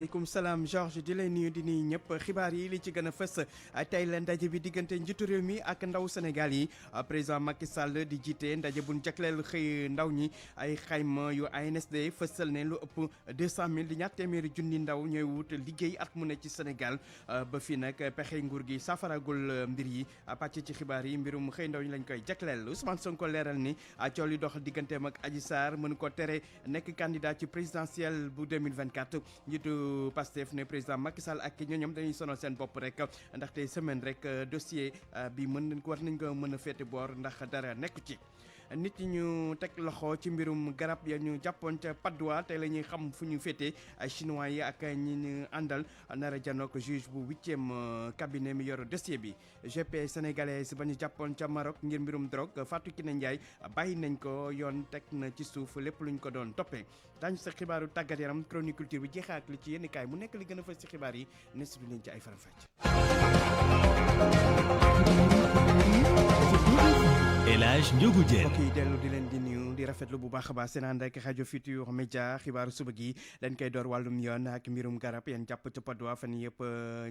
maaleykum salaam Georges di leen nuyu di nuyu ñëpp xibaar yi li ci gën a fës tey la ndaje bi diggante njiitu réew mi ak ndaw Sénégal yi président Macky Sall di jiite ndaje bu ñu jagleel xëy ndaw ñi ay xayma yu ANSD fësal ne lu ëpp 200 000 di ñaar téeméeri junni ndaw ñooy wut liggéey at mu ne ci Sénégal ba fii nag pexe nguur gi safaragul mbir yi pàcc ci xibaar yi mbirum xëy ndaw ñi lañ koy jagleel Ousmane Sonko leeral ni coow li dox digganteem ak Adji Sarr mënu ko tere nekk candidat ci présidentielle bu 2024 njiitu Pastef ne président Macky Sall ak ñooñam dañuy sonal seen bopp rek ndaxte semaine rek dossier bi war nañ ko mën a féete boor ndax dara nekku ci nit ñi ñu teg loxo ci mbirum garab ya ñu jàppoon ca Padoa tey la ñuy xam fu ñu féete chinois yi ak ñi ñu àndal nar a janook juge bu 8e cabinet mi yor dossier bi GP sénégalaise ba ñu jàppoon ca Maroc ngir mbirum drogue Fatou Kiné Ndiaye bàyyi nañ ko yoon teg na ci suuf lépp luñ ko doon toppee daañu sa xibaaru tàggat yaram chronique culture bi jeexee ak li ci yenn kaay mu nekk li gën a fës ci xibaar yi ne su leen ci ay faram-fàcce. El Hadj Ndiogou Diène mbokk yi dellu di leen di nuyu di rafetlu bu baax a baax seen ànd ak rajo Futurs Médias xibaaru suba gi leen koy door wàllum yoon ak mbirum garab yéen jàpp ca Padoa fan yëpp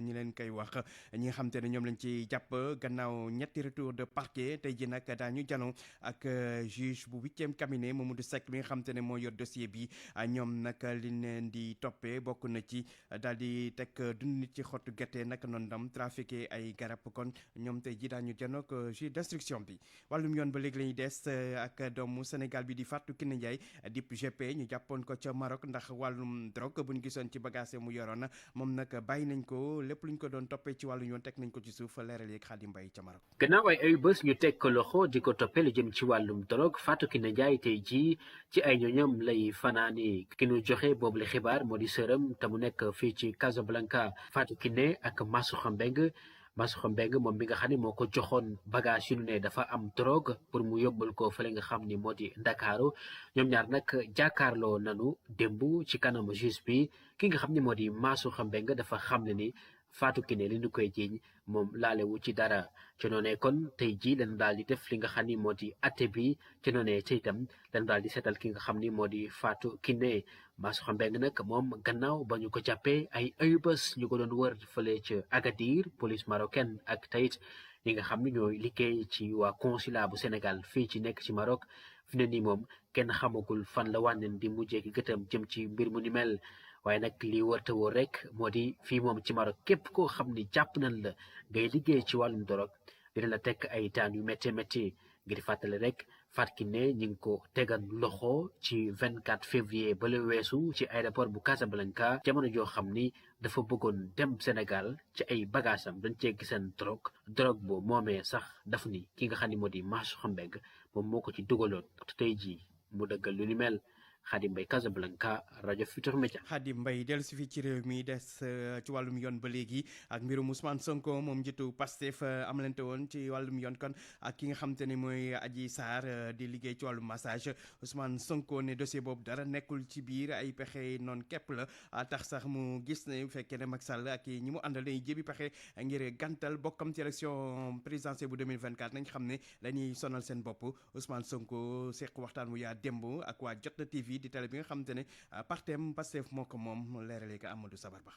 ñi leen koy wax ñi nga xam te ne ñoom lañ ci jàpp gannaaw ñetti retour de parquet tey ji nag daañu jano ak juge bu 8e cabinet Mamadou Seck mi nga xam te ne moo yor dossier bi ñoom nag li leen di toppee bokk na ci daal di teg dund nit ci xottu gerte naka noonu dam trafiqué ay garab kon ñoom tey ji daañu jano ak juge d'instruction bi wàllum yoon ba léegi lañuy des ak doomu Sénégal bi di Fatou Kiné Ndiaye dip GP ñu jàppoon ko ca Maroc ndax wàllum drogue bu ñu gisoon ci bagage mu yoroon moom nag bàyyi nañ ko lépp luñ ko doon toppee ci wàllu yoon teg nañ ko ci suuf leeral yeeg Xaadim Mbay ca Maroc. gannaaw ay bés ñu teg ko loxo di ko toppee lu jëm ci wàllum drogue Fatou Kiné Ndiaye tey jii ci ay ñoñam lay fanaani ki ñu joxe boobu la xibaar moo di sërëm te mu nekk fii ci Casablanca Fatou Kiné ak Massouxa Mbeng moom bi nga xam ne moo ko joxoon bagage yu nu ne dafa am drogue pour mu yóbbal ko fële nga xam ni moo di Ndakaaru ñoom ñaar nag jàkkaarloo nanu démb ci kanamu juge bi ki nga xam ne moo di Massouxa Mbeng dafa xam ne ni Fatou Kiné li ñu koy jiiñ moom laalewu ci dara ci noonee kon tey jii lañu daal di def li nga xam ni moo di atte bi ci noonee ci itam lañu daal di seetal ki nga xam ni moo di Fatou Kiné Massouxa Mbeng nag moom gannaaw ba ñu ko jàppee ay bés ñu ko doon wër fële ca Agadir police marocaine ak tayit ñi nga xam ni ñooy liggéey ci waa consulat bu Sénégal fii ci nekk ci Maroc fi ne nii moom kenn xamagul fan la wànneen di mujjee ki gëtam jëm ci mbir mu ni mel waaye nag lii wërta wóor rek moo di fii moom ci Maroc képp koo xam ni jàpp nañ la ngay liggéey ci wàllum dorog dina la tekk ay daan yu métti métti ngir fàttali rek Fatou Kiné ñi ngi ko tegan loxo ci 24 février ba la weesu ci aéroport bu Casablanca jamono joo xam ni dafa bëggoon dem Sénégal ci ay bagaasam dañ cee giseen drogue bu moomee sax daf ni ki nga xam ni moo di Massouxa Mbeng moom moo ko ci dugaloon te tey jii mu dëggal lu ni mel Xaadim Mbay Casablanca rajo Futurs Médias. Xaadim Mbay dellu si fii ci réew mi des ci wàllum yoon ba léegi ak mbirum Ousmane Sonko moom njiitu Pastef amalante woon ci wàllum yoon kon ak ki nga xam te ne mooy Adji Sarr di liggéey ci wàllum massage Ousmane Sonko ne dossier boobu dara nekkul ci biir ay pexe noonu képp la tax sax mu gis ne bu fekkee ne Macky Sall ak ñi mu àndal dañuy jébi pexe ngir gàntal bokkam ci élection présidentielle bu 2024 nañ xam ne dañuy sonal seen bopp Ousmane Sonko seq waxtaan wu yaa démb ak waa Jotna TV di télé bi nga xamante ne partem Pastef moo ko moom leeralee ko Amadou Sabar Ba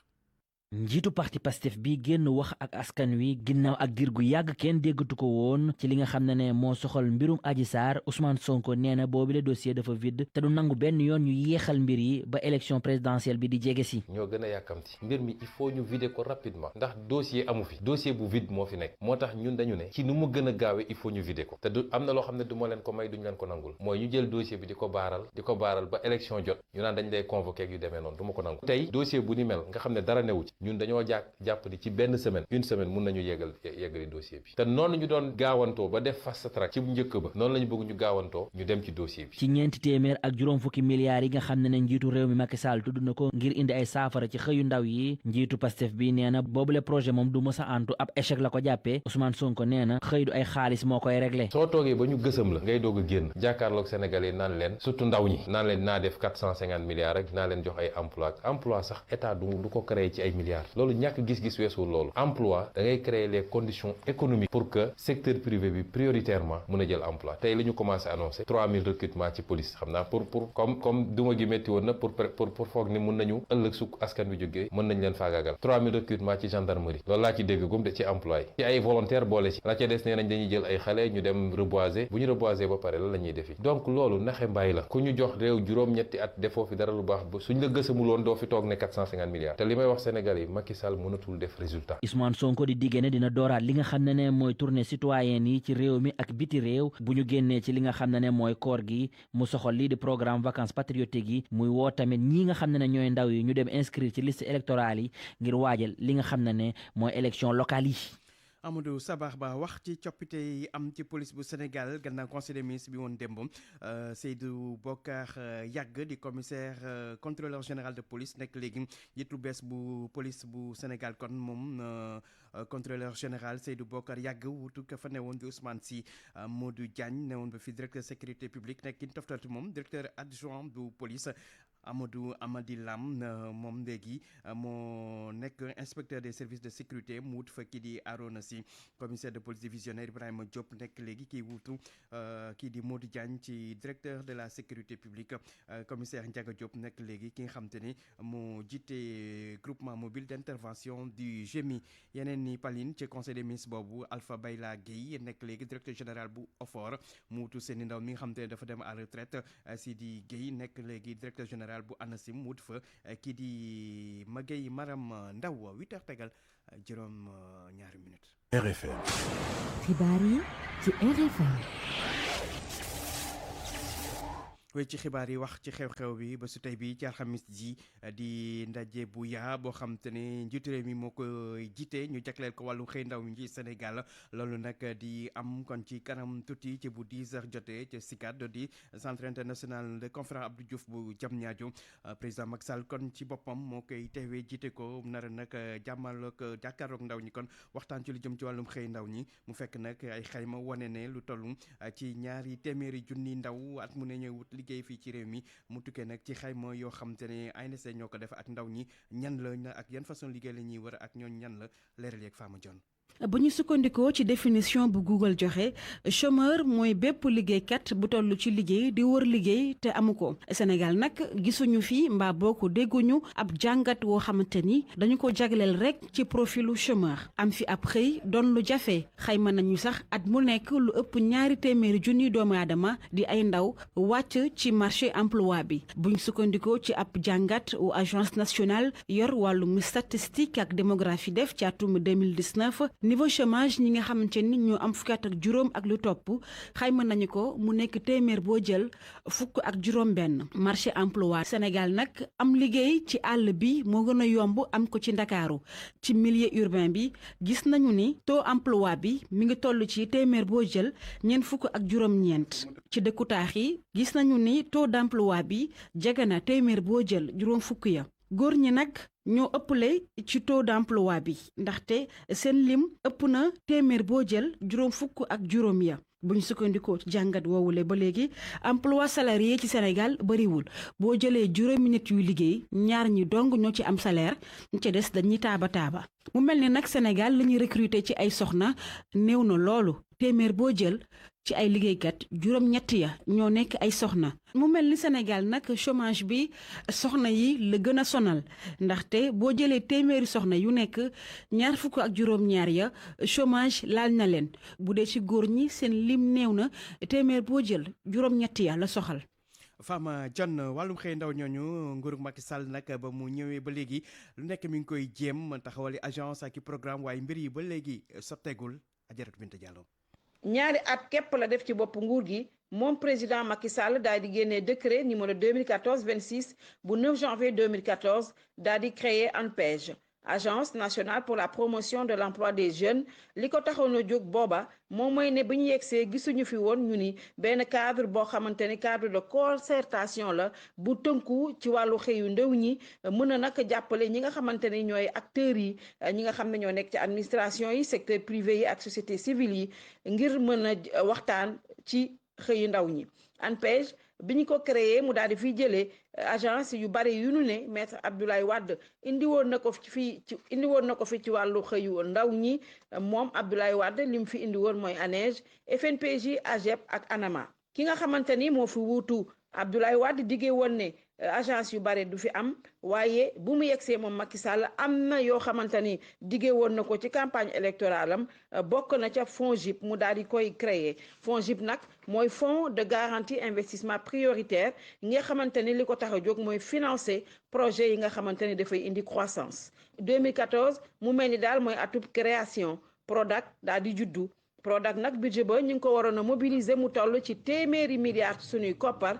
njiitu parti Pastef bi génn wax ak askan wi ginnaaw ak diir gu yàgg kenn déggatu ko woon ci li nga xam ne moo soxal mbirum Adji Sarr Ousmane Sonko nee na boobu le dossier dafa vide te du nangu benn yoon ñu yéexal mbir yi ba élection présidentielle bi di jege si. ñoo gën a yàkkamti mbir mi il faut ñu vider ko rapidement ndax dossier amu fi dossier bu vide moo fi nekk moo tax ñun dañu ne ci nu mu gën a gaawee il faut ñu vider ko te du am na loo xam ne du ma leen ko may duñu leen ko nangul mooy ñu jël dossier bi di ko baaral ba élection jot ñu naan dañ lay convoquer ak yu demee noonu du ma ko nangu tey dossier bu ni mel nga xam ne dara newu ci ñun dañoo jàpp ni ci benn semaine une semaine mun nañu yeggali dossier bi te noonu ñu doon gaawantoo ba def fast track ci bu njëkk ba noonu la ñu bëgg ñu gaawantoo ñu dem ci dossier bi. ci ñeenti téeméer ak juróom fukki milliards yi nga xam ne njiitu réew mi Macky Sall tudd na ko ngir indi ay saafara ci xëyu ndaw yi njiitu Pastef bi nee na boobule projet moom du mës a antu ab échec la ko jàppee Ousmane Sonko nee na xëy du ay xaalis moo koy réglé. soo toogee ba ñu gësam la ngay doog a génn jàkkaarloog Sénégalais naan leen surtout ndaw ñi naan leen naa def 450 milliards rek naa leen jox ay emploi sax état du ko créé ci ay milliards loolu ñàkk gis-gis weesuwul loolu emploi da ngay créer les conditions économiques pour que secteur privé bi prioritairement mën a jël emploi tey la ñu commencé annoncé 3000 recrutements ci police xam naa pour comme duma gi métti woon na pour foog ni mën nañu ëllëg su askan wi jógee mën nañ leen faagaagal 3000 recrutements ci gendarmerie loolu laa ci dégg gum de ci emploi ci ay volontaires boole ci la ca des nee nañ dañuy jël ay xale ñu dem reboiser bu ñu reboiser ba pare lan la ñuy defi donc loolu naxe mbaay la ku ñu jox réew juróom-ñetti at defoo fi dara lu baax ba suñ la gësamul woon doo fi toog ne 450 milliards te li may wax Sénégal yi Macky Sall mënatul def résultat. Ousmane Sonko di diggée ne dina dooraat li nga xam ne mooy tournée citoyenne yi ci réew mi ak biti réew bu ñu génnee ci li nga xam ne mooy koor gi mu soxal lii di programme vacances patriotiques yi muy woo tamit ñi nga xam ne ñooy ndaw yi ñu dem inscrire ci liste électorale yi ngir waajal li nga xam ne mooy élection locale yi. Amadou Sabax Ba wax ci coppite yi am ci police bu Sénégal gannaaw conseil des ministres bi woon démb Seydou Bokar Yàgg di commissaire contrôleur général de police nekk léegi njiitu bees bu police bu Sénégal kon moom contrôleur général Seydou Bokar Yàgg wutu ka fa newoon di Ousmane Sy Modou Diagne newoon ba fi directeur sécurité publique nekk ki toftati moom directeur adjoint bu police Amadou Amady Lam moom léegi moo nekk inspecteur des services de sécurité mu wut fa kii di Arona Sy commissaire de police divisionnaire Ibrahima Diop nekk léegi kii wutu kii di Modou Diagne ci directeur de la sécurité publique commissaire Ndiaga Diop nekk léegi ki nga xam te ni moo jiite groupement mobile d'intervention du GMI yeneen ni Paline ci conseil des ministres boobu Alpha Bayla Gueye nekk léegi directeur général bu OFOR mu wutu seeni ndaw mi nga xam te ne dafa dem à retraite Sidi Gueye nekk léegi directeur général bu ANACIM wut fa kii di Magueye Maram Ndaw 8h tegal juróom ñaari minutes. RFM. xibaar yi ci RFM. wéy ci xibaar yi wax ci xew-xew bi ba su tey bi ci alxamis ji di ndaje bu yaa boo xam te ne njiitu réew mi moo ko jiite ñu jagleel ko wàllu xëy ndaw ñi ci Sénégal loolu nag di am kon ci kanam tuuti ci bu 10h jotee ci CICAD di centre international de conférence Abdou Diouf bu Diamniadio président Macky Sall kon ci boppam moo koy teewee jiite ko nar nag jàmmal ak jàkkaarloog ndaw ñi kon waxtaan ci lu jëm ci wàllum xëy ndaw ñi mu fekk nag ay xayma wane ne lu toll ci 200 junni ndaw at mu ne ñooy wut liggéey fii ci réew mi mu tukkee nag ci xayma yoo xam te ne ANSD ñoo ko def ak ndaw ñi ñan la ak yan façon liggéey la ñuy wër ak ñooñ ñan la leeral yeeg Fama Dione. bu ñu sukkandikoo ci définition bu Google joxe chômeur mooy bépp liggéeykat bu toll ci liggéey di wër liggéey te amu ko Sénégal nag gisuñu fi mbaa boo ko dégguñu ab jàngat woo xamante ni dañu ko jagleel rek ci profilu chômeur am fi ab xëy doon lu jafe xayma nañu sax at mu nekk lu ëpp 200 junni doomu aadama di ay ndaw wàcc ci marché emploi bi buñ sukkandikoo ci ab jàngat wu agence nationale yor wàllum statistique ak démographie def ci atum 2019 niveau chômage ñi nga xamante ni ñoo am fukki at ak juróom ak lu topp xayma nañu ko mu nekk téeméer boo jël fukk ak juróom benn marché emploi Sénégal nag am liggéey ci àll bi moo gën a yomb am ko ci Ndakaaru ci milieu urbain bi gis nañu ni taux emploi bi mi ngi toll ci téeméer boo jël ñeent fukk ak juróom-ñeent ci dëkku taax yi gis nañu ni taux d'emploi bi jege na téeméer boo jël juróom fukk ya góor ñi nag ñoo ëppale ci taux d'emploi bi ndaxte seen lim ëpp na téeméer boo jël juróom fukk ak juróom ya bu ñu sukkandikoo ci jàngat woowule ba léegi emploi salarié ci Sénégal bariwul boo jëlee juróomi nit yuy liggéey ñaar ñi dong ñoo ci am salaire ñu ci des dañuy taaba mu mel ni nag Sénégal li ñuy recruter ci ay soxna néew na loolu téeméer boo jël ci ay liggéeykat juróom-ñett ya ñoo nekk ay soxna mu mel ni Sénégal nag chômage bi soxna yi la gën a sonal ndaxte boo jëlee téeméeri soxna yu nekk ñaar fukk ak juróom-ñaar ya chômage laal na leen bu dee ci góor ñi seen lim néew na téeméer boo jël juróom-ñett ya la soxal. Fama Dione wàllum xëy ndaw ñooñu nguurug Macky Sall nag ba mu ñëwee ba léegi lu nekk mi ngi koy jéem taxawali agence ak i programme waaye mbir yi ba léegi sotteegul Adjaratou Binta Diallo. ñaari at képp la def ci bopp nguur gi moom président Macky Sall daal di génnee décret numéro 2014-26 bu 9 janvier 2014 daal di créer ANPEJ agence nationale pour la promotion de l'emploi des jeunes li ko taxoon a jóg booba moom mooy ne bi ñu yegsee gisuñu fi woon ñu ni benn cadre boo xamante ni cadre de concertation la bu tënku ci wàllu xëyu ndaw ñi mën a nag jàppale ñi nga xamante ni ñooy acteurs yi ñi nga xam ne ñoo nekk ci administration yi secteur privé yi ak société civile yi ngir mën a waxtaan ci xëyu ndaw ñi ANPEJ bi ñu ko créé mu daal di fiy jëlee agence yu bari yu nu ne maître Abdoulaye Wade indi woon na ko fi ci wàllu xëyu ndaw ñi moom Abdoulaye Wade li mu fi indi woon mooy ANEJ FNPJ AGEP ak ANAMA ki nga xamante ni moo fi wuutu Abdoulaye Wade diggee woon ne agence yu bare du fi am waaye bu mu yegsee moom Macky Sall am na yoo xamante ni diggee woon na ko ci campagne électorale am bokk na ca FONGIP mu daal di koy créer FONGIP nag mooy fonds de garantie investissement prioritaire nga xamante ni li ko tax a jóg mooy financer projet yi nga xamante ni dafay indi croissance 2014 mu mel ni daal mooy atub création Prodac daal di juddu Prodac nag budget ba ñu ngi ko waroon a mobiliser mu toll ci téeméeri milliards suñuy koppar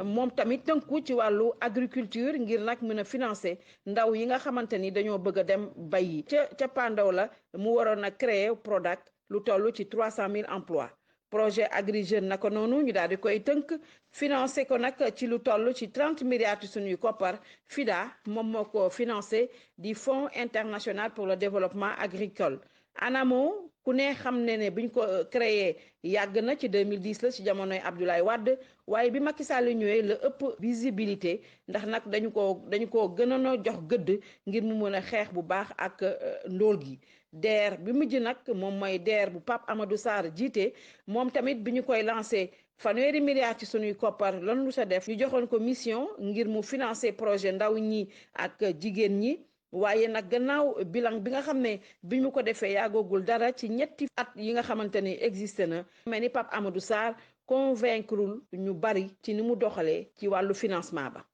moom tamit tënku ci wàllu agriculture ngir nag mën a financer ndaw yi nga xamante ni dañoo bëgg a dem bayi ca pandaw la mu waroon a créer Prodac lu toll ci 300 000 emplois projet Agri Jeunes naka noonu ñu daal di koy tënk financer ko nag ci lu toll ci 30 milliards suñuy koppar FIDA moom moo ko financer di Fonds international pour le développement agricole ANAMO ku ne xam ne biñ ko créé yàgg na ci 2010 la ci jamonoy Abdoulaye Wade waaye bi Macky Sall ñëwee la ëpp visibilité ndax nag dañu ko gënoon a jox gëdd ngir mu mën a xeex bu baax ak ndóol gi DER bi mujj nag moom mooy DER bu Pape Amadou Sarr jiite moom tamit bi ñu koy lancé fanweeri milliards ci sunuy koppar lan lu sa def ñu joxoon ko mission ngir mu financer projet ndaw ñi ak jigéen ñi waaye nag gannaaw bilan bi nga xam ne bi mu ko defee yàggoogul dara ci ñetti at yi nga xamante ni existé na mel ni Pape Amadou Sarr convaincre ñu bari ci ni mu doxalee ci wàllu financement ba.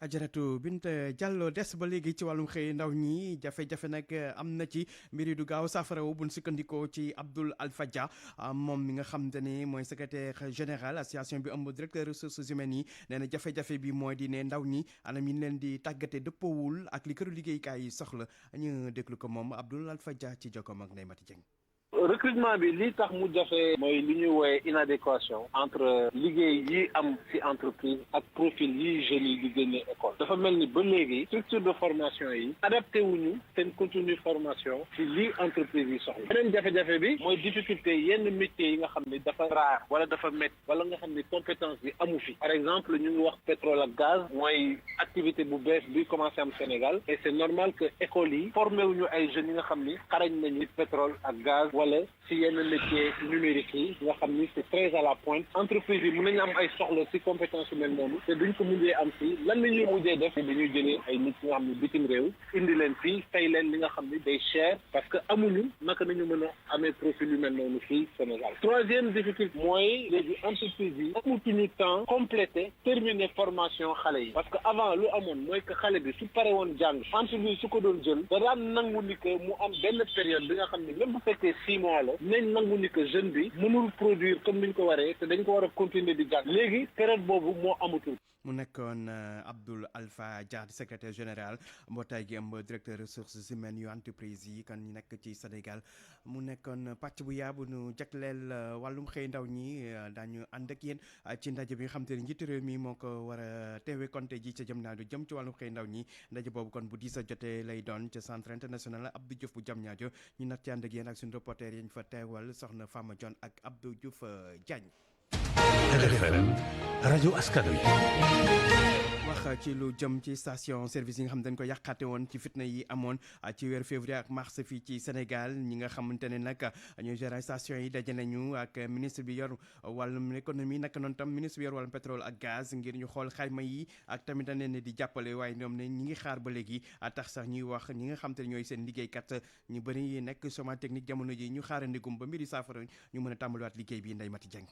Ajaratu Binta Diallo des ba léegi ci wàllum xëy ndaw ñi jafe-jafe nag am na ci mbir yi du gaaw saafara wu buñ sukkandikoo ci Abdoul Alpha Dia moom mi nga xamante ne mooy secrétaire général association bi ëmb directeur ressources humaines yi nee na jafe-jafe bi mooy di ne ndaw ñi anam yi leen di tàggate dëppoowul ak li këru liggéeykaay yi soxla ñu déglu ko moom Abdoul Alpha Dia ci jokkoom ak Ndeye Mati Dieng. recrutement bi li tax mu jafe mooy li ñuy woowe inadéquation entre liggéey yi am ci entreprise ak profil yi jeunes yi di génne école dafa mel ni ba léegi structure de formation yi adapté wuñu seen contenu formation ci li entreprise yi soxla beneen jafe-jafe bi mooy difficulté yenn métiers yi nga xam ne dafa rare wala dafa métti wala nga xam ne compétence bi amu fi par exemple ñu ngi wax pétrole ak gaz mooy activité bu bees bi commencé am Sénégal et c'est normal que écoles yi formé wuñu ay jeunes yi nga xam ni xarañ nañu pétrole ak gaz wala si yenn métier numérique yi nga xam ni c'est très à la pointe entreprise yi mën nañu am ay soxla si compétence yu mel noonu te duñ ko mujjee am fii lan la ñuy mujjee def dañuy jëlee ay nit ñi nga xam ne bitim réew indi leen fii fay leen li nga xam ni day cher parce que amuñu naka nañu mën a amee profil yu mel noonu fii Sénégal troisième difficulté mooy léegi entreprise yi amutuñu temps complété terminer formation xale yi parce que avant lu amoon mooy que xale bi su pare woon jàng entreprise su ko doon jël da daan nangu ni que mu am benn période bi nga xam ne même bu fekkee 6 mois la nañ nangu ni que jeune bi mënul produire comme ni ñu ko waree te dañ ko war a continuer di jàng léegi période boobu moo amatul. mu nekkoon Abdoul Alpha Dia di secrétaire général mbootaay gi ëmb directeur ressources humaines yu entreprise yi kan ñu nekk ci Sénégal mu nekkoon pàcc bu yaabu nu jagleel wàllum xëy ndaw ñi daañu ànd ak yéen ci ndaje bi nga xam te ne njiitu réew mi moo ko war a teewe konte ji ca jëm naa du jëm ci wàllum xëy ndaw ñi ndaje boobu kon bu 10 jotee lay doon ca centre international Abdou Diouf bu Diamniadio ñu nat ci ànd ak yéen ak suñu reporter yi ñu fa teewal soxna Fama Dione ak Abdou Diouf Diagne. RFM rajo askan wi. wax ci lu jëm ci station service yi nga xam dañ ko yàqaate woon ci fitna yi amoon ci weeru février ak mars fii ci Sénégal ñi nga xamante ne nag ñooy gérer station yi daje nañu ak ministre bi yor wàllum économie naka noonu tam ministre bi yor wàllum pétrole ak gaz ngir ñu xool xayma yi ak tamit dañ leen di jàppale waaye ñoom ne ñi ngi xaar ba léegi tax sax ñuy wax ñi nga xam te ne ñooy seen liggéeykat ñu bëri nekk chômage technique jamono ji ñu xaarandigum ba mbiri saafara ñu mën a tàmbaliwaat liggéey bi Ndeye Mati Dieng.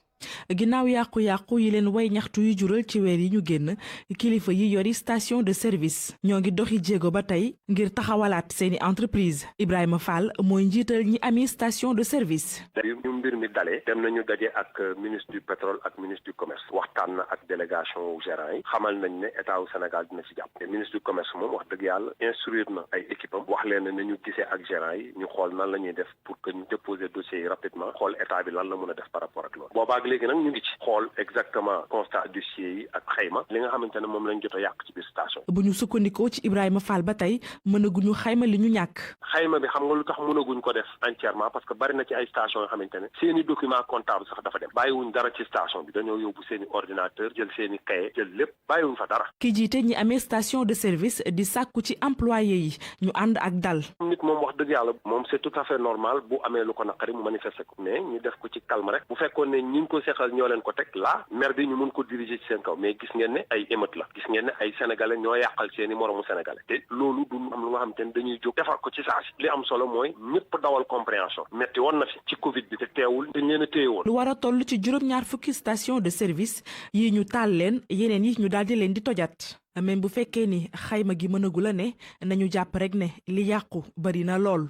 ginnaaw yàqu-yàqu yi leen way ñaxtu yu jural ci weer yi ñu génn kilifa yi yori station de service ñoo ngi doxi jéego ba tey ngir taxawalaat seeni entreprise Ibrahima Fall mooy njiital ñi ami station de service. ñu mbir mi dalee dem nañu daje ak ministre du pétrole ak ministre du commerce waxtaan na ak délégation gérant yi xamal nañ ne état wu Sénégal dina ci jàpp te ministre du commerce moom wax dëgg yàlla instruire na ay équipe am wax leen ne ñu gisee ak gérant yi ñu xool nan la ñuy def pour que ñu déposer dossiers yi rapidement xool état bi lan la mën a def par rapport ak loolu boobaak léegi nag ñu ngi ci xool exactement constat dossier yi ak xayma li nga xamante ne moom lañ jot a yàq ci biir station. bu ñu sukkandikoo ci Ibrahima Fall ba tey mënaguñu xayma li ñu ñàkk. xayma bi xam nga lu tax mënaguñ ko def entièrement parce que bari na ci ay station yoo xamante ne seeni document comptable sax dafa dem bàyyiwuñ dara ci station bi dañoo yóbbu seeni ordinateur jël seeni cahier jël lépp bàyyiwuñ fa dara. ki jiite ñi amee station de service di sàkku ci employé yi ñu ànd ak dal. nit moom wax dëgg yàlla moom c'est tout à fait normal bu amee lu ko naqari mu manifester ko mais ñu def ko ci calme rek bu fekkoon ne ñi ko seqal ñoo leen ko teg la maire bi ñu mun ko diriger ci seen kaw mais gis ngeen ne ay émeute la gis ngeen ne ay sénégalais ñoo yàqal seeni moromu sénégalais te loolu du am lu nga xam te ne dañuy jóg defar ko ci saa si li am solo mooy ñëpp dawal compréhension metti woon na fi ci Covid bi te teewul dañ leen a téye woon. lu war a toll ci juróom-ñaar fukki station de service yi ñu taal leen yeneen yi ñu daal di leen di tojat. même bu fekkee ni xayma gi mënagul a ne nañu jàpp rek ne li yàqu bari na lool.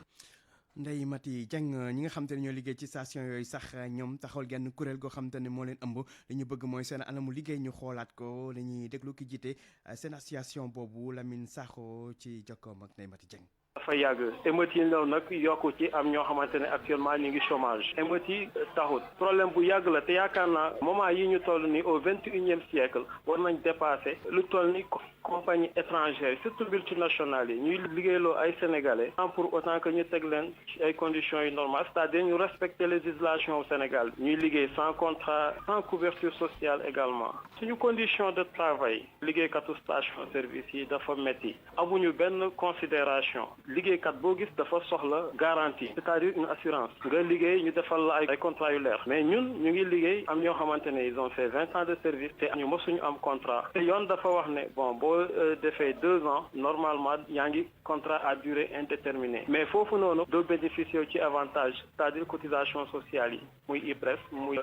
Ndeye Mati Dieng ñi nga xam te ne ñoo liggéey ci station yooyu sax ñoom taxawal genn kuréel goo xam te ne moo leen ëmb li ñu bëgg mooy seen anamu liggéey ñu xoolaat ko dañuy déglu ki jiite seen association boobu Lamine Sakho ci jokkoom ak Ndeye Mati Dieng. dafa yàgg émeutes yi ndaw nag yokku ci am ñoo xamante ne actuellement ñu ngi chômage émeutes yi taxut problème bu yàgg la te yaakaar naa moment yi ñu toll ni au 21e siècle war nañ dépasser lu toll ni compagnie étrangère surtout multinationales yi ñuy liggéeyloo ay sénégalais sans pour autant que ñu teg leen ci ay conditions yu normales c'est-à-dire ñu respecter législation au Sénégal ñuy liggéey sans contrat sans couverture sociale également suñu condition de travail liggéeykatu station service yi dafa metti amuñu benn considération liggéeykat boo gis dafa soxla garantie c'est-à-dire une assurance nga liggéey ñu defal la ay contrat yu leer mais ñun ñu ngi liggéey am ñoo xamante ne ils ont fait 20 ans de service te ñu mosuñu am contrat te yoon dafa wax ne bon boo defee 2 ans normalement yaa ngi contrat à durée indéterminée mais foofu noonu doo bénéficier ci avantage c'est-à-dire cotisation sociale yi muy IPRES muy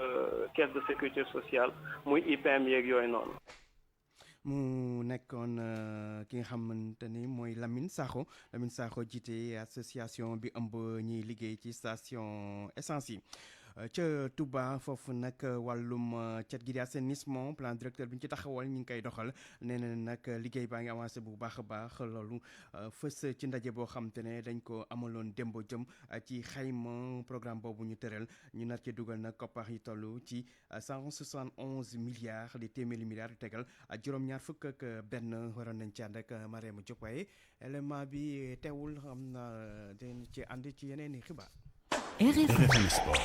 caisse de sécurité sociale muy IPM yeeg yooyu noonu. mu nekkoon ki nga xamante ni mooy Lamine Sakho jiite association bi ëmb ñiy liggéey ci station essence yi ca Touba foofu nag wàllum cet gi di assainissement plan directeur bi ñu ci taxawal ñu ngi koy doxal nee na nag liggéey baa ngi avancé bu baax a baax loolu fës ci ndaje boo xam te ne dañ ko amaloon démb jëm ci xayma programme boobu ñu tëral ñu nar ci dugal nag koppar yi toll ci 171 milliards di téeméeri milliards yu tegal juróom-ñaar fukk ak benn waroon nañ ci ànd ak Mariama Diop waaye élément bi teewul xam na dañ ci ànd ci yeneen i xibaar. RFM Sport.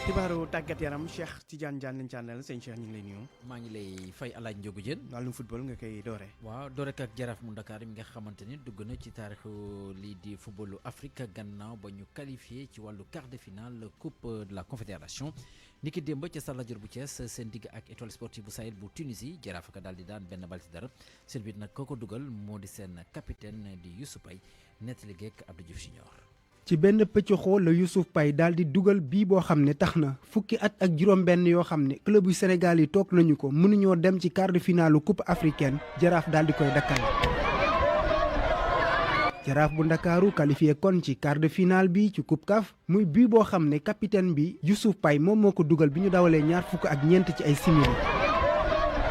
xibaaru tàggat yaram Cheikh Tidiane Diagne lañ ci àndal sëñ Cheikh ñu ngi lay nuyu. maa ngi lay fay alaaj Njogu Jën. wàllum football nga koy doore. waaw doore ak Jaraaf mu Dakar mi nga xamante ni dugg na ci taarixu lii di footballu Afrique gannaaw ba ñu qualifié ci wàllu quart de finale coupe de la confédération niki démb ca Stade Lat Dior bu Thiès seen digg ak étoile sportive bu Sahel bu Tunisie Jaraaf ka daal di daan benn bal ci dara seen biir nag kooko dugal moo di seen capitaine di Youssouf Paye nettali geek Abdou Diouf Junior. ci benn pëccëxoo la Youssouf Paye daal di dugal bii boo xam ne tax na fukki at ak juróom-benn yoo xam ne club yu Sénégal yi toog nañu ko mënuñoo dem ci quart de finale coupe africaine Jaraaf daal di koy dakkal. Jaraaf bu Ndakaaru qualifié kon ci quart de finale bi ci coupe CAF muy bii boo xam ne capitaine bi Youssouf Paye moom moo ko dugal bi ñu dawalee ñaar fukk ak ñeent ci ay simili.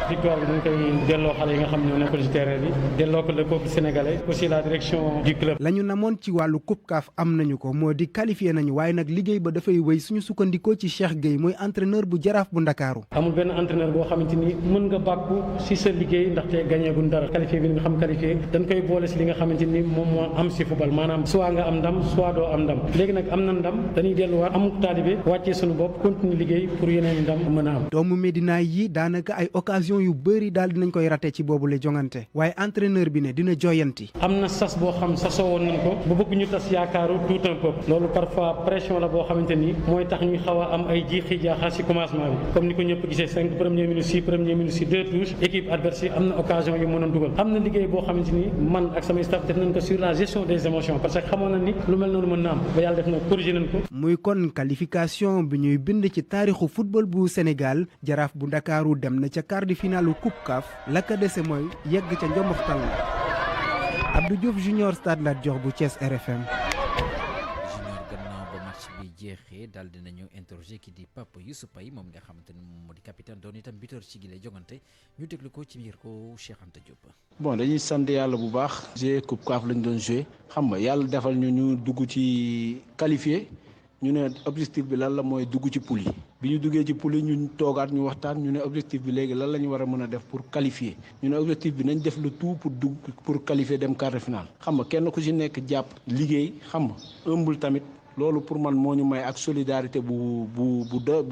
victoire bi dañ koy delloo xale yi nga xam ñoo nekkoon ci terrain bi delloo ko le peuple sénégalais aussi la direction du club. la ñu namoon ci wàllu coupe CAF am nañu ko moo di qualifié nañu waaye nag liggéey ba dafay wéy suñu sukkandikoo ci Cheikh Gueye mooy entraîneur bu Jaraaf bu Ndakaaru. amul benn entraîneur boo xamante ni mën nga bàkku ci sa liggéey ndaxte gagné guñ dara qualifié bi nga xam qualifié dañ koy boole ci li nga xamante ni moom moo am ci football maanaam soit nga am ndam soit doo am ndam léegi nag am na ndam dañuy delluwaat amuk taalibe wàccee suñu bopp continuer liggéey pour yeneen ndam mën a am. doomu Médina yi daanaka ay occasion yu bëri daal dinañ koy raté ci boobu la jongante waaye entraîneur bi ne dina joyanti. am na sas boo xam sasoo woon nañ ko bu bëgg ñu tas yaakaaru tout un peuple loolu parfois pression la boo xamante ni mooy tax ñu xaw a am ay jiixi jaaxaar ci commencement bi comme ni ko ñëpp gisee 5 premières minutes 6 premières minutes ci 2 touches équipe adversaire am na occasion yu mën a dugal am na liggéey boo xamante ni man ak samay staff def nañ ko sur la gestion des émotions parce que xamoon na ni lu mel noonu mën na am ba yàlla def na corrigé nañ ko. muy kon qualification bi ñuy bind ci taarixu football bu Sénégal Jaraaf bu Ndakaaru dem na ca quart de finale coupe CAF la ka dese mooy yegg ca njombaxtal la Abdou Diouf Junior Stade Lat Dior bu Thiès RFM. Junior gannaaw ba match bi jeexee daal dinañu interroger ki di Pape Youssouf Paye moom nga xamante ni moom moo di capitaine doon itam buteur ci gi lay jongante ñu déglu ko ci biir ko Cheikh Anta Diop. bon dañuy sant yàlla bu baax. joué coupe CAF lañ doon joué xam nga yàlla defal ñu dugg ci qualifié ñu ne objectif bi lan la mooy dugg ci poule yi bi ñu duggee ci poule yi ñu toogaat ñu waxtaan ñu ne objectif bi léegi lan la ñu war a mën a def pour qualifier ñu ne objectif bi nañ def le tout pour qualifier dem quart de finale xam nga kenn ku ci nekk jàpp liggéey xam nga ëmbul tamit loolu pour man moo ñu may ak solidarité bu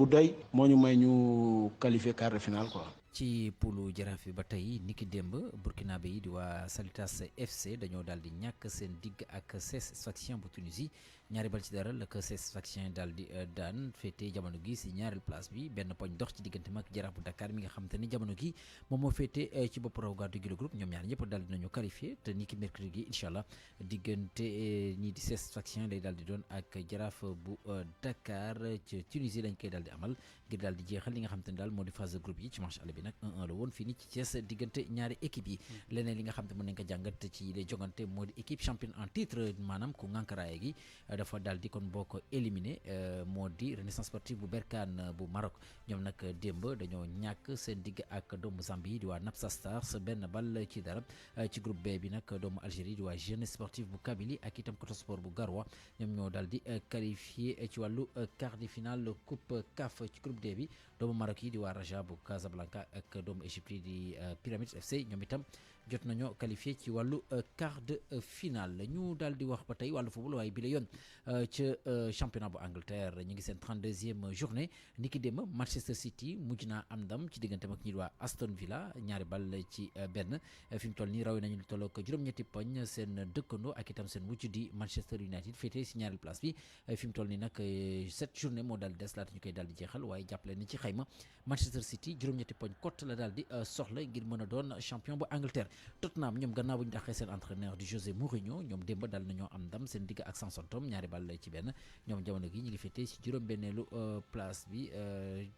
doy moo ñu may ñu qualifier quart de finale quoi. ci poulu jaraaf bi ba tey niki démb burkinabé yi di waa Salitas FC dañoo daal di ñàkk seen digg ak CS Sfaxien bu Tunisie 2 bal ci dara la ko CS Sfaxien daal di daan féete jamono gi si ñaareel place bi benn poñ dox ci diggante mag jaraaf bu Dakar mi nga xam te ni jamono gi moom moo féete ci bopp raw gàddu gi le groupe ñoom ñaar ñëpp daal dinañu qualifié te niki mercredi gi incha allah diggante ñii di CS Sfaxien lay daal di doon ak jaraaf bu Dakar ci Tunisie lañ koy daal di amal ngir daal di jeexal li nga xam te ni daal moo di phase de groupe yi ci match aller bi nag 1-1 la woon fii nii ci Thiès diggante ñaari équipe yi leneen li nga xam te mën nañ ko jàngat ci les jogante moo di équipe championne en titre maanaam ku ngànk raaya gi dafa daal di kon boo ko éliminé moo di Renaissance sportive bu Berkane bu Maroc ñoom nag démb dañoo ñàkk seen digg ak doomu Zambie di waa Napsa Stars benn bal ci dara ci groupe B bi nag doomu Algérie di waa Jeunesse sportive bu Kabylie ak itam Cotosport bu Garoua ñoom ñoo daal di qualifié ci wàllu quart de finale coupe CAF ci groupe D bi doomu Maroc yi di waa Raja bu Casablanca ak doomu Égypte yi di Pyramids FC ñoom itam jot nañoo qualifié ci wàllu quart de finale ñu daal di wax ba tey wàllu football waaye bi la yoon ca championnat bu Angleterre ñu ngi seen 32e journée niki démb Manchester City mujj naa am ndam ci digganteem ak ñi di waa Aston Villa 2 bal ci benn fi mu toll nii raw nañu lu toll ak juróom-ñetti poñ seen dëkkandoo ak itam seen mujj di Manchester United féetee si ñaareel place bi fi mu toll nii nag 7 journée moo daal di des laata ñu koy daal di jeexal waaye jàppale ni ci xayma Manchester City juróom-ñetti poñ kott la daal di soxla ngir mën a doon champion bu Angleterre. Tottenham ñoom gannaaw bu ñu dàqee seen entraîneur di José Mourinho ñoom démb daal nañoo am ndam seen digg ak Southampton 2 bal ci benn ñoom jamono gi ñu ngi féetee ci juróom-benneelu place bi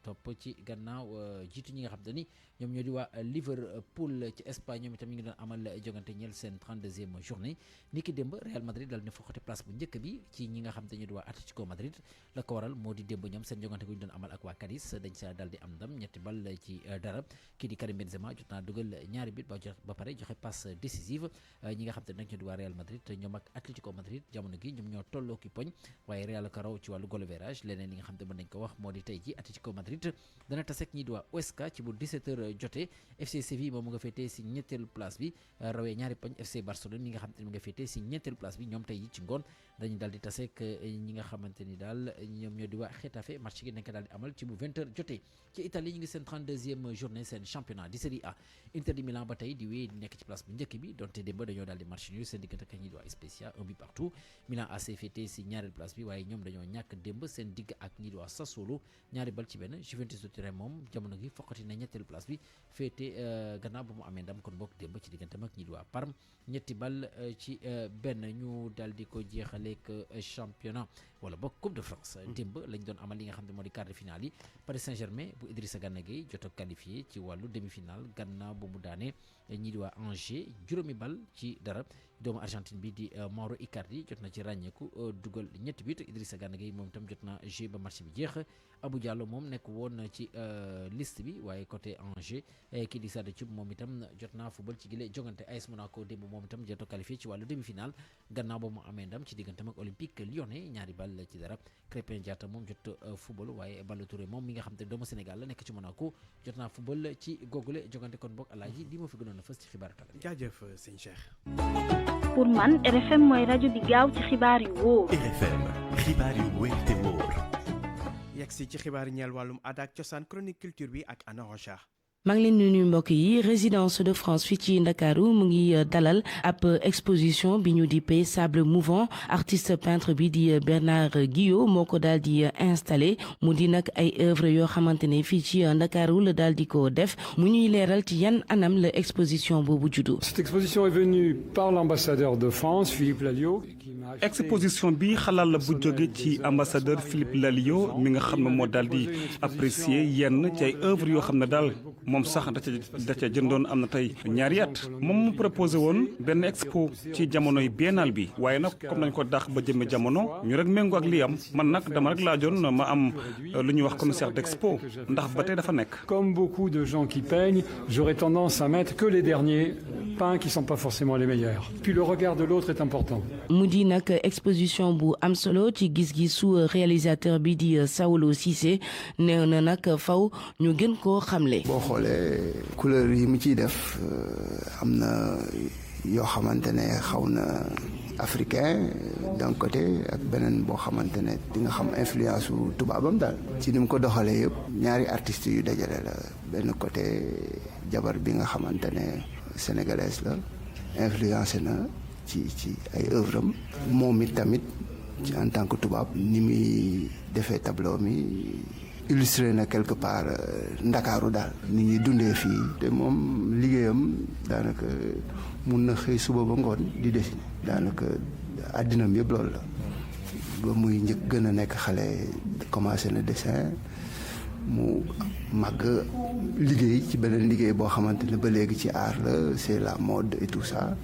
topp ci gannaaw jiitu ñi nga xam te ni ñoom ñoo di waa Liverpool ci Espagne ñoom itam ñu ngi doon amal jogante ñeel seen 32e journée ni ki démb Real Madrid daal ne foxate place bu njëkk bi ci ñi nga xam te ñu di waa Atlético Madrid la ko waral moo di démb ñoom seen jogante gu ñu doon amal ak waa Cadiz dañ sa daal di am ndam 2 bal ci dara kii di Karim Benzema jot naa dugal 2 bit ba pare joxe passe décisive ñi nga xam te nag ñoo di waa Real Madrid ñoom ak Atlético Madrid jamono gi ñoom ñoo tolloo ki poñ waaye Real ka raw ci wàllu goal average leneen li nga xam te mën nañ ko wax moo di tey ji Atlético Madrid dana tasek ñi di waa Huesca ci bu 17h jotee FC Séville moom mu nga féetee si ñetteelu place bi rawee 2 poñ FC Barcelone ñi nga xam te ni mu nga féetee si ñetteelu place bi ñoom tey ji ci ngoon dañu daal di tasek ñi nga xamante ni daal ñoom ñoo di waa Getafe match gi nañ ko daal di amal ci bu 20h jotee ci Italie ñu ngi seen 32e journée seen championnat di Serie A Inter di Milan ba tey di wéy di nekk ci place bu njëkk bi donte démb dañoo daal di match nul seen diggante ak ñi di waa Spezia 1 but partout Milan AC féetee si ñaareel place bi waaye ñoom dañoo ñàkk démb seen digg ak ñi di waa Sassuolo 2 bal ci benn Juventus de Turin moom jamono gi foqati na ñetteelu place bi féete gannaaw ba mu amee ndam kon bokk démb ci diggante ak ñi di waa Parme 2 bal ci benn ñu daal di ko jeexaleek championnat wala bokk Coupe de France démb lañ doon amal li nga xam ne moo di quart de finale yi Paris Saint-Germain bu Idrissa Gana Gueye jot a qualifié ci wàllu demi-finale gannaaw ba mu daane ñi di waa Angers 2 bal ci dara doomu Argentine bi di Mauro Icardi jot na ci ràññeeku dugal 2 but Idrissa Gana Gueye moom itam jot na joué ba match bi jeex Abou Diallo moom nekk woon ci liste bi waaye côté Angers kii di Sada Thioub moom itam jot naa football ci gile jogante AS Monaco démb moom itam jot a qualifié ci wàllu demi-finale gannaaw ba mu amee ndam ci digganteem ak Olympique Lyonnais 2 bal ci dara Crépin Diatta moom jot football waaye Ballo Touré moom mi nga xam te doomu Sénégal la nekk ci Monaco jot naa football ci googule jogante kon bokk alaaji li moo fi gënoon a fës ci xibaar tàggat jaajëf sëñ Cheikh. pour man RFM mooy rajo bi gaaw ci xibaar yu wóor. RFM xibaar yu wér te wóor. yegg si ci xibaar ñeel wàllum aada ak cosaan chronique culture bi ak Anna Rocha. maa ngi leen di nuyu mbokk yi résidence de France fii ci Ndakaaru mu ngi dalal ab exposition bi ñu dippee sable mouvant artiste peintre bi di Bernard Guillot moo ko daal di installé mu di nag ay œuvre yoo xamante ne fii ci Ndakaaru la daal di ko def mu ñuy leeral ci yan anam la exposition boobu juddu. Cette exposition est venue par l'ambassadeur de France Philippe Lalliot. exposition bi xalaat la bu jóge ci ambassadeur Philippe Lalliot mi nga xam ne moo daal di apprécier yenn ci ay œuvre yoo xam ne daal moom sax da ca jëndoon am na tey 2 at moom mu proposé woon benn expo ci jamonoy biennale bi waaye nag comme nañ ko dàq ba jëme jamono ñu rek méngoo ak lii am man nag dama rek laajoon ma am lu ñuy wax commissaire d'expo ndax ba tey dafa nekk. Comme beaucoup de gens qui peignent, j'aurais tendance à mettre que les derniers peints qui sont pas forcément les meilleurs. Puis le regard de l'autre est important. mu di nag nag exposition bu am solo ci gis-gisu réalisateur bi di Sawlo Cissé nee na nag faw ñu gën koo xamle. boo xoolee couleur yi mu ciy def am na yoo xamante ne xaw na africain d'un côté ak beneen boo xamante ne di nga xam influence su tubaabam daal ci ni mu ko doxalee yëpp ñaari artistes yu dajale la benn côté jabar bi nga xamante ne sénégalaise la influencé na ci ay œuvre am moom it tamit ci en tant que tubaab ni muy defee tableau mi illustré na quelque part ndakaaru daal ni ñuy dundee fii te moom liggéeyam daanaka mun na xëy suba ba ngoon di dessiner daanaka àddinam yëpp loolu la ba muy njëkk gën a nekk xale commencé na dessin mu màgg liggéey ci beneen liggéey boo xamante ne ba léegi ci art la c'est la mode et tout ça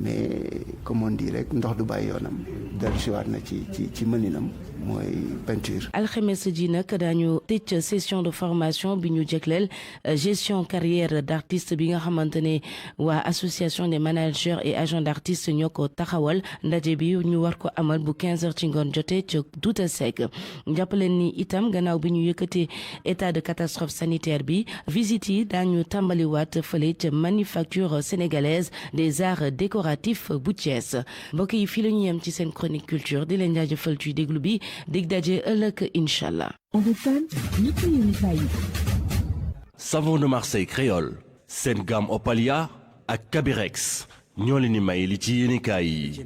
mais comme on dit rek ndox du bàyyi yoonam dellusiwaat na ci mëninam mooy peinture. alxames ji nag daañu tëj session de formation bi ñu jégleel gestion carrière d'artiste bi nga xamante ne waa association des managers et agents d'artistes ñoo ko taxawal ndaje bi ñu war ko amal bu 15h ci ngoon jotee ca Douta Seck jàppaleen ni itam gannaaw bi ñu yëkkatee état de catastrophe sanitaire bi visite yi daañu tàmbaliwaat fële ca manufacture sénégalaise des arts décoratifs bu Thiès mbokk yi fii la ñu yem ci seen chronique culture di leen jaajëfal ci déglu bi dig daje ëllëg inch'Allah. Savon de Marseille créole seen gamme Opalia ak Kabirex ñoo leen di may li ci yéenekaay yi.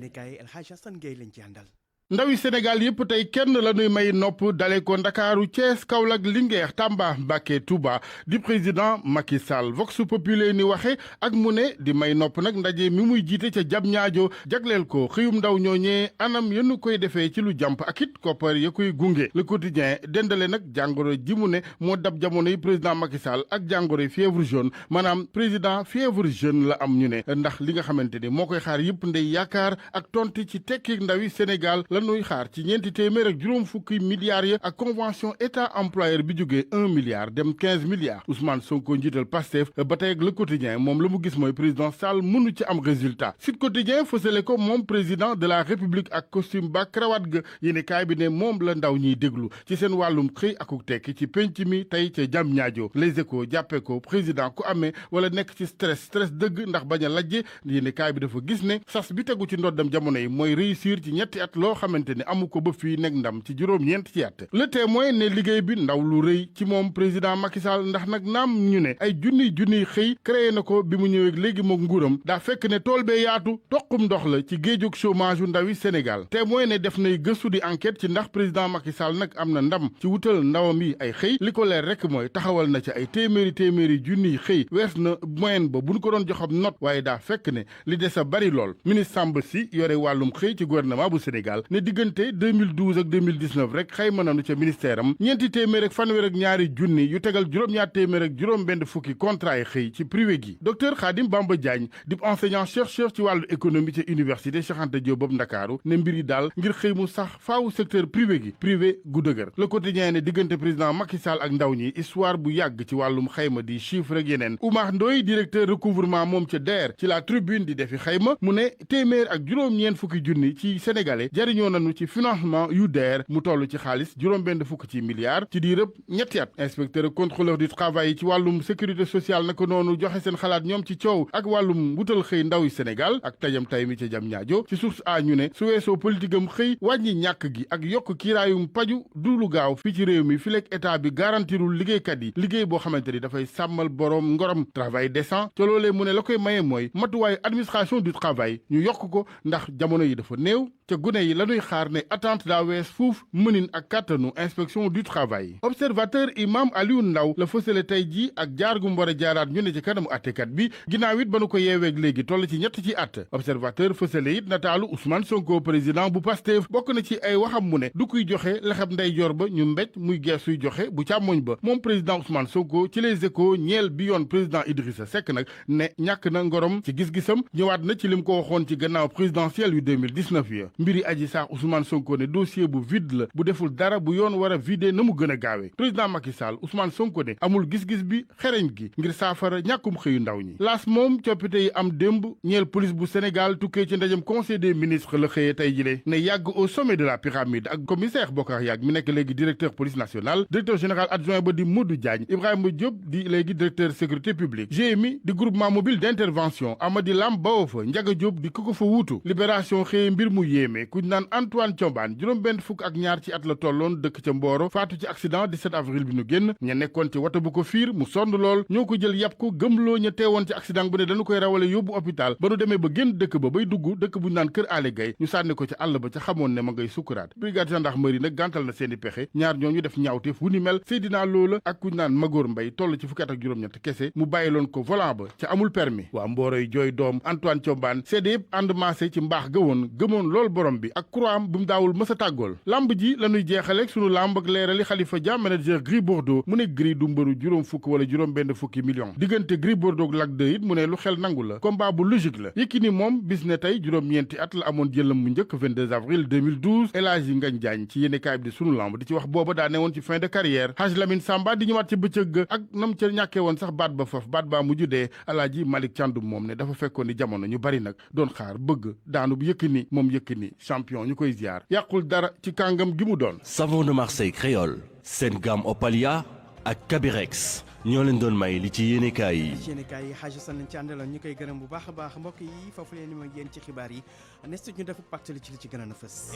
ndawi Sénégal yëpp tey kenn la ñuy may nopp dale ko Ndakaaru Thiès Kaolack Linguère Tamba Mbacké Touba di président Macky Sall Vox Populi ni waxe ak mu ne di may nopp nag ndaje mi muy jiite ca Diamniadio jagleel ko xëyum ndaw ñooñee anam yenu koy defee ci lu jàmp ak it koppar ya koy gunge Le Quotidien dendale nag jàngoro ji mu ne moo dab jamono yi président Macky Sall ak jàngoro yi fièvre jaune maanaam président fièvre jaune la am ñu ne ndax li nga xamante ni moo koy xaar yëpp ndey yaakaar ak tonti ci tekki ndawi Sénégal nuy xaar ci ñeenti téeméer ak juróom fukki milliards ya ak convention état employeur bi jógee 1 milliard dem 15 milliards Ousmane Sonko njiital Pastef ba tey ak Le Quotidien moom la mu gis mooy président Sall mënu ci am résultat Sud Quotidien fësale ko moom président de la République ak costume ba cravate ga yéene kaay bi ne moom la ndaw ñiy déglu ci seen wàllum xëy akuk tekki ci penc mi tey ca Diamniadio Les Échos jàppee ko président ku amee wala nekk ci stress dëgg ndax bañ a lajje yéene kaay bi dafa gis ne sas bi tegu ci ndoddam jamono yi mooy réussir ci ñetti at loo xamante ne amu ko ba fii nekk ndam ci juróom-ñeent ci at Le Témoin ne liggéey bi ndaw lu rëy ci moom président Macky Sall ndax nag naam ñu ne ay junniy xëy créé na ko bi mu ñëwee léegi mook nguuram daa fekk ne tool bee yaatu toqum ndox la ci géejug chômage yu ndawi Sénégal Témoin ne def nay gëstu di enquête ci ndax président Macky Sall nag am na ndam ci wutal ndawam yi ay xëy li ko leer rek mooy taxawal na ci ay téeméeri junniy xëy wees na moyenne ba buñ ko doon joxam note waaye daa fekk ne li des a bari lool ministre Samba Sy yore wàllum xëy ci gouvernement bu Sénégal ne diggante 2012 ak 2019 rek xayma nañu ca ministère am ñeenti téeméer ak fanweer ak ñaari junni yu tegal juróom-ñaar téeméer ak juróom benn fukki contrat yi xëy ci privé gi docteur Khadim Bamba Diagne di enseignant chercheur ci wàllu économie ca université Cheikh Anta Diop boobu Ndakaaru ne mbir yi daal ngir xëy mu sax faaw secteur privé gi privé gu dëgër Le Quotidien ne diggante président Macky Sall ak ndaw ñi histoire bu yàgg ci wàllum xayma di chiffre ak yeneen Oumar Ndoye directeur recouvrement moom ca DER ci la tribune di defi xayma mu ne téeméer ak juróom-ñeent fukki junni ci sénégalais jariñoo nañu ci financement yu DER mu toll ci xaalis juróom-benn fukk ci milliards ci diirëb ñetti at inspecteur contrôleur du travail yi ci wàllum sécurité sociale naka noonu joxe seen xalaat ñoom ci coow ak wàllum wutal xëy ndaw yi Sénégal ak tajam tay mi ca Diamniadio ci source a ñu ne su weesoo politique am xëy wàññi ñàkk gi ak yokk kiiraayum paju du lu gaaw fii ci réew mi fi lekk état bi garantirul liggéeykat yi liggéey boo xamante ni dafay sàmmal boroom ngorom travail décent ca loolee mu ne la koy maye mooy matuwaayu administration du travail ñu yokk ko ndax jamono yi dafa néew ca gune yi lañuy xaar ne attente daa wees fuuf mënin ak kàttanu inspection du travail observateur imam Aliou Ndaw la fësale tey ji ak jaar gu mu war a jaaraat ñu ne ci kanamu attekat bi ginnaaw it ba nu ko yeeweeg léegi toll ci ñett ci at observateur fësale it nataalu Ousmane Sonko président bu Pastef bokk na ci ay waxam mu ne du kuy joxe lexeb ndeyjoor ba ñu mbéj muy geesuy joxe bu càmmoñ ba moom président Ousmane Sonko ci Les Échos ñeel bi yoon président Idrissa Seck nag ne ñàkk na ngorom ci gis-gisam ñëwaat na ci lim ko waxoon ci gannaaw présidentielle yu 2019 ya mbiri Adji Sarr Ousmane Sonko ne dossier bu vide la bu deful dara bu yoon war a vider na mu gën a gaawee président Macky Sall Ousmane Sonko ne amul gis-gis bi xereñ gi ngir saafara ñàkkum xëyu ndaw ñi laas moom coppite yi am démb ñeel police bu Sénégal tukkee ci ndajem conseil des ministres la xëyee tey jile ne yàgg au sommet de la pyramide ak commissaire Bokar Yàgg mi nekk léegi directeur police nationale directeur général adjoint ba di Modou Diagne Ibrahima Diop di léegi directeur sécurité publique GMI di groupement mobile d'intervention Amady Lam bawoo fa Ndiaga Diop di ko fa wuutu libération xëyee mbir mu yéeme kuñ naan Antoine Thiombane juróom-benn fukk ak ñaar ci at la tolloon dëkk ca Mboro faatu ci accident 17 avril bi nu génn ña nekkoon ci wata bu ko fiir mu sonn lool ñoo ko jël yàpp ko gëmloo ña teewoon ci accident bu ne dañu koy rawale yóbbu hôpital ba nu demee ba génn dëkk ba bay dugg dëkk bu ñu naan kër Allé Gaye ñu sànni ko ci àll ba ca xamoon ne ma ngay sukkuraat brigade gendarmerie nag gàntal na seeni pexe ñaar ñoo ñu def ñaawteef wu ni mel Seydina Loola ak kuñ naan Magor Mbay toll ci fukki at ak juróom-ñett kese mu bàyyiloon ko volant ba ca amul permis waa Mboro yi jooy doom Antoine Thiombane seede yëpp ànd maase ci mbaax gëmoon lool borom bi ak croix am bu mu daawul mës a tàggool lamb ji la ñuy jeexaleeg sunu lamb ak leerali Khalifa Dia manager Gris Bordeaux mu ne Gris du mbëru juróom fukk wala juróom benn fukki million diggante Gris Bordeaux ak Lac 2 it mu ne lu xel nangu la combat bu logique la Yékini moom bis ne tey juróom-ñeenti at la amoon jëlam mu njëkk 22 avril 2012 El Hadji Ngagne Diagne ci yéenekaay bi di sunu lamb di ci wax booba daa ne woon ci fin de carrière Hadj Lamine Samba di ñëwaat ci bëccëg ak nam ca ñàkkee woon sax baat ba faf baat baa mujj dee Alaaji Malick Thiandoum moom ne dafa fekkoon ni jamono ñu bari nag doon xaar bëgg daanu bu Yékini moom Yékini champion ñu koy ziar yàqul dara ci kàngam gi mu doon. Savon de Marseille créole seen gamme Opalia ak Kabirex ñoo leen doon may li ci yéenekaay yi. yéenekaay yi xaaju san lañ ci àndaloon ñu koy gërëm bu baax a baax mbokk yi foofu leen ni ma yéen ci xibaar yi nes ñu def pàcc ci li ci gën a fës.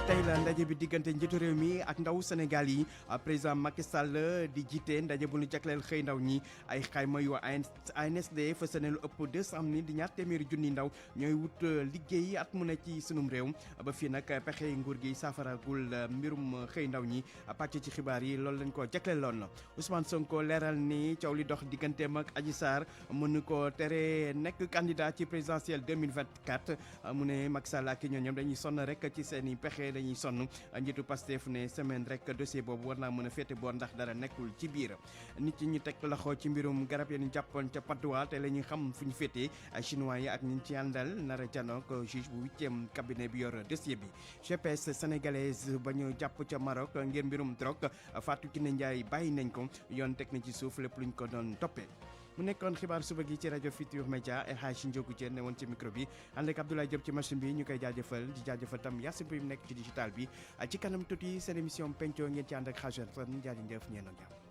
tey la ndaje bi diggante njiitu réew mi ak ndaw Sénégal yi président Macky Sall di jiite ndaje bu ñu jagleel xëy ndaw ñi ay xayma yu ANSD fës na lu ëpp 200 di ñaar téeméeri junni ndaw ñooy wut liggéey at mu ne ci sunum réew ba fii nag pexe nguur gi saafaragul mbirum xëy ndaw ñi pàcc ci xibaar yi loolu lañ ko jagleeloon Ousmane Sonko leeral ni coow li dox digganteem ak Adji Sarr mën ko tere nekk candidat ci présidentielle 2024 mu ne Macky Sall ak ñoom dañuy sonn rek ci seen i pexe dañuy sonn njiitu Pastef ne semaine rek dossier boobu war naa mën a féete boor ndax dara nekkul ci biir nit ñi ñu teg loxo ci mbirum garab yi ñu jàppoon ca Padoa te la ñuy xam fu ñu féetee chinois yi ak ñi ci àndal nar a janook juge bu 8e cabinet bi yor dossier bi GPS sénégalaise ba ñu jàpp ca Maroc ngir mbirum drogue Fatou Kiné Ndiaye bàyyi nañ ko yoon teg na ci suuf lépp luñ ko doon toppee mu nekkoon xibaar suba gi ci rajo Futurs Médias El Hadji Ndiogou Diène ne woon ci micro bi ànd ak Abdoulaye Diop ci machine bi ñu koy jaajëfal di jaajëfal tam Yacine Pouy mu nekk ci digital bi ci kanam tuuti seen émission penco ngeen ci ànd ak xaajal fan jaajëf ñeenoon jàmm